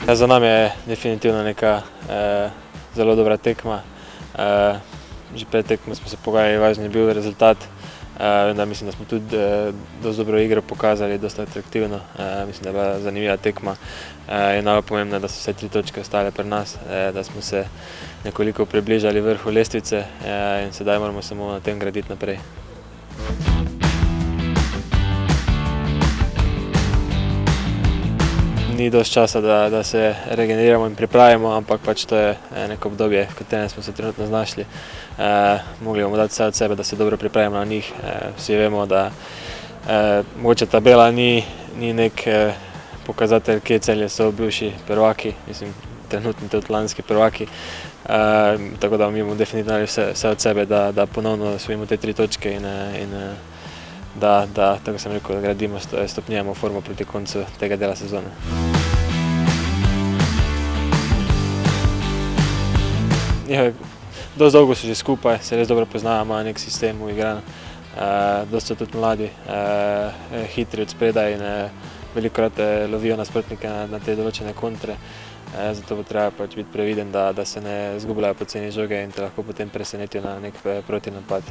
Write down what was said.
Ja, za nami je definitivno neka zelo dobra tekma. Že pred tekmo smo se pogajali, važen je bil rezultat. Vendar mislim, da smo tudi dosti dobro igro pokazali, dosti atraktivno. Mislim, da je bila zanimiva tekma. Je najbolj pomembno, da so vse 3 točke ostale pri nas, da smo se nekoliko približali vrhu lestvice in sedaj moramo samo na tem graditi naprej. Ni dosti časa, da se regeneriramo in pripravimo, ampak pač to je neko obdobje, v katerem smo se trenutno znašli. Mogli bomo dati vse od sebe, da se dobro pripravimo na njih. Vsi vemo, da mogoče tabela ni nek pokazatelj, kje Celje so bivši prvaki, mislim, trenutni tudi lanski prvaki. Tako da mi bomo definitivno dali vse od sebe, da ponovno osvojimo te 3 točke in da, tako sem rekel, gradimo, stopnjujemo formo proti koncu tega dela sezone. Dosti dolgo so že skupaj, se res dobro poznajo, imajo nek sistem uigran. Dosti so tudi mladi, hitri od spredaj in velikokrat lovijo nasprotnike na te določene kontre. Zato bo treba pač biti previden, da se ne izgubljajo poceni žoge in te lahko potem presenetijo na nek protinapad.